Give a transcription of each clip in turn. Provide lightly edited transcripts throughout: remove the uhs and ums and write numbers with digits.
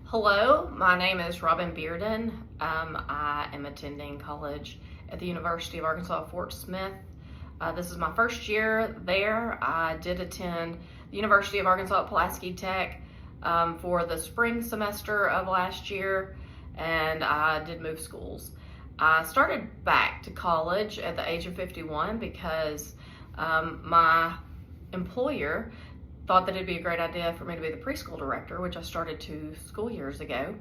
Hello, my name is Robin Bearden. I am attending college at the University of Arkansas Fort Smith. This is my first year there. I did attend the University of Arkansas at Pulaski Tech for the spring semester of last year, and I did move schools. I started back to college at the age of 51 because my employer thought that it'd be a great idea for me to be the preschool director, which I started 2 school years ago.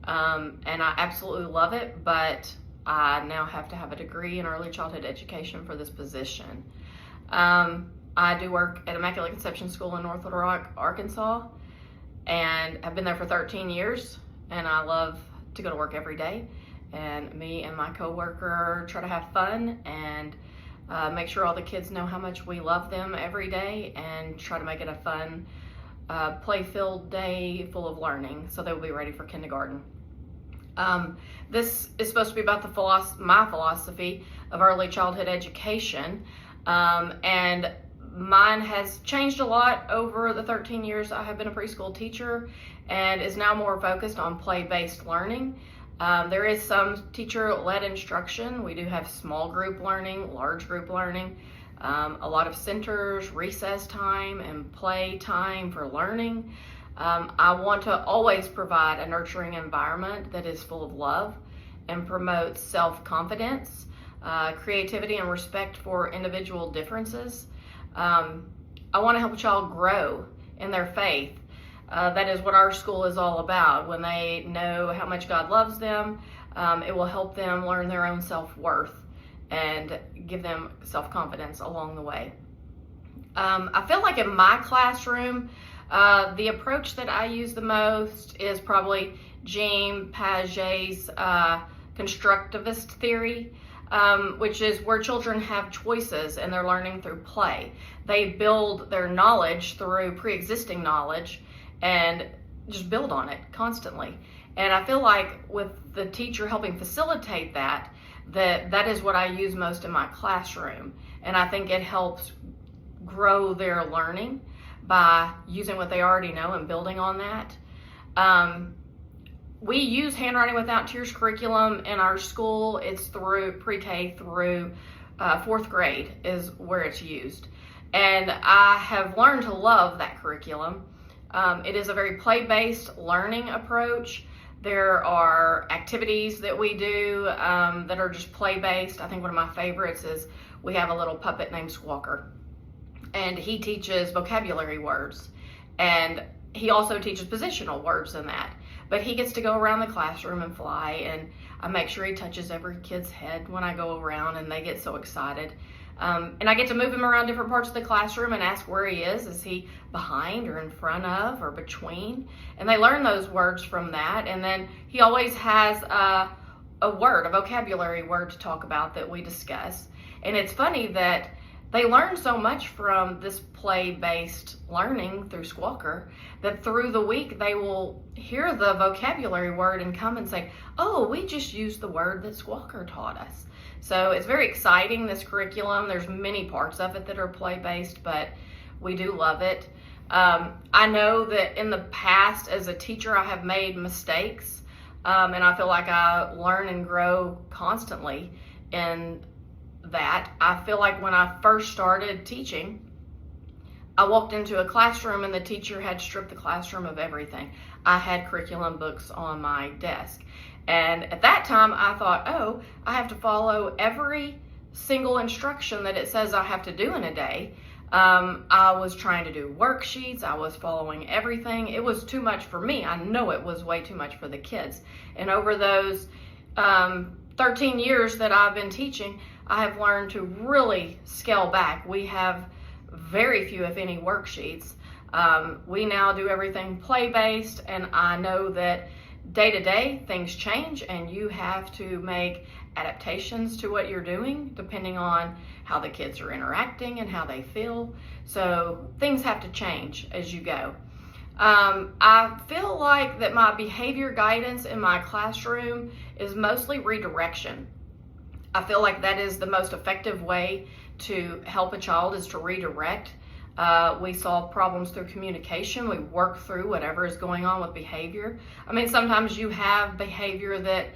And I absolutely love it, but I now have to have a degree in early childhood education for this position. I do work at Immaculate Conception School in North Little Rock, Arkansas, and I've been there for 13 years, and I love to go to work every day. And me and my coworker try to have fun and make sure all the kids know how much we love them every day, and try to make it a fun, play-filled day full of learning so they'll be ready for kindergarten. This is supposed to be about my philosophy of early childhood education, and mine has changed a lot over the 13 years I have been a preschool teacher, and is now more focused on play-based learning. There is some teacher-led instruction. We do have small group learning, large group learning, a lot of centers, recess time, and play time for learning. I want to always provide a nurturing environment that is full of love and promotes self-confidence, creativity, and respect for individual differences. I want to help a child grow in their faith. That is what our school is all about. When they know how much God loves them, it will help them learn their own self-worth and give them self-confidence along the way. I feel like in my classroom, the approach that I use the most is probably Jean Piaget's constructivist theory, which is where children have choices and they're learning through play. They build their knowledge through pre-existing knowledge and just build on it constantly. And I feel like with the teacher helping facilitate that is what I use most in my classroom. And I think it helps grow their learning by using what they already know and building on that. We use Handwriting Without Tears curriculum in our school. It's through pre-K through 4th grade is where it's used. And I have learned to love that curriculum. It is a very play-based learning approach. There are activities that we do that are just play-based. I think one of my favorites is we have a little puppet named Squawker, and he teaches vocabulary words, and he also teaches positional words in that. But he gets to go around the classroom and fly, and I make sure he touches every kid's head when I go around, and they get so excited. And I get to move him around different parts of the classroom and ask where he is. Is he behind or in front of or between? And they learn those words from that. And then he always has a vocabulary word to talk about that we discuss. And it's funny that they learn so much from this play-based learning through Squawker that through the week they will hear the vocabulary word and come and say, oh, we just used the word that Squawker taught us. So it's very exciting, this curriculum. There's many parts of it that are play-based, but we do love it. I know that in the past as a teacher I have made mistakes, and I feel like I learn and grow constantly in that. I feel like when I first started teaching, I walked into a classroom and the teacher had stripped the classroom of everything. I had curriculum books on my desk. And at that time, I thought, oh, I have to follow every single instruction that it says I have to do in a day. I was trying to do worksheets. I was following everything. It was too much for me. I know it was way too much for the kids. And over those 13 years that I've been teaching, I have learned to really scale back. We have very few, if any, worksheets. We now do everything play-based, and I know that day to day things change, and you have to make adaptations to what you're doing depending on how the kids are interacting and how they feel. So things have to change as you go. I feel like that my behavior guidance in my classroom is mostly redirection. I feel like that is the most effective way to help a child, is to redirect We solve problems through communication. We work through whatever is going on with behavior. I mean, sometimes you have behavior that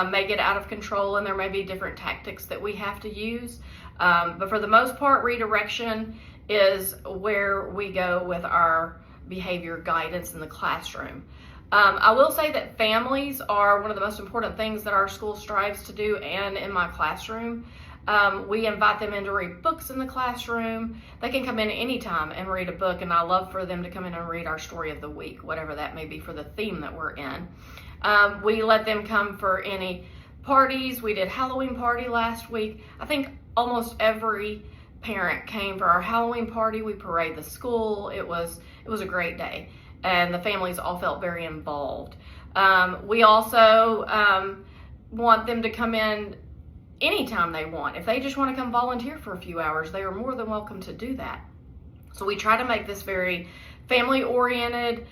may get out of control, and there may be different tactics that we have to use. But for the most part, redirection is where we go with our behavior guidance in the classroom. I will say that families are one of the most important things that our school strives to do, and in my classroom. We invite them in to read books in the classroom. They can come in anytime and read a book, and I love for them to come in and read our story of the week, whatever that may be for the theme that we're in. We let them come for any parties. We did Halloween party last week. I think almost every parent came for our Halloween party. We parade the school. It was a great day, and the families all felt very involved. We also want them to come in anytime they want. If they just want to come volunteer for a few hours, they are more than welcome to do that. So we try to make this very family oriented.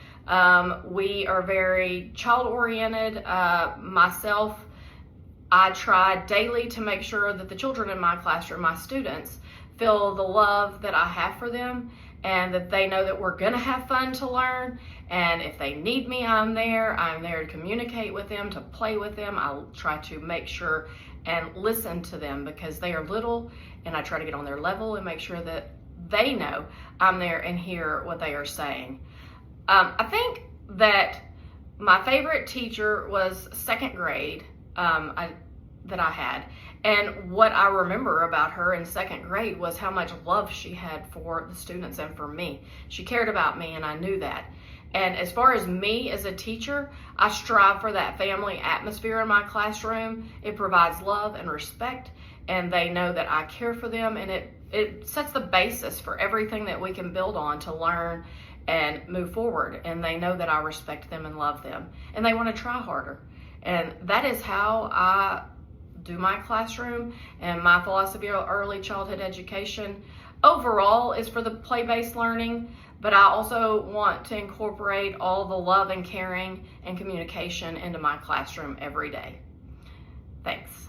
We are very child oriented. Myself, I try daily to make sure that the children in my classroom, my students, feel the love that I have for them, and that they know that we're gonna have fun to learn. And if they need me, I'm there. I'm there to communicate with them, to play with them. I'll try to make sure and listen to them because they are little, and I try to get on their level and make sure that they know I'm there and hear what they are saying. I think that my favorite teacher was second grade that I had. And what I remember about her in second grade was how much love she had for the students and for me. She cared about me, and I knew that. And as far as me as a teacher, I strive for that family atmosphere in my classroom. It provides love and respect, and they know that I care for them, and it sets the basis for everything that we can build on to learn and move forward. And they know that I respect them and love them, and they want to try harder. And that is how I do my classroom, and my philosophy of early childhood education overall is for the play-based learning, but I also want to incorporate all the love and caring and communication into my classroom every day. Thanks.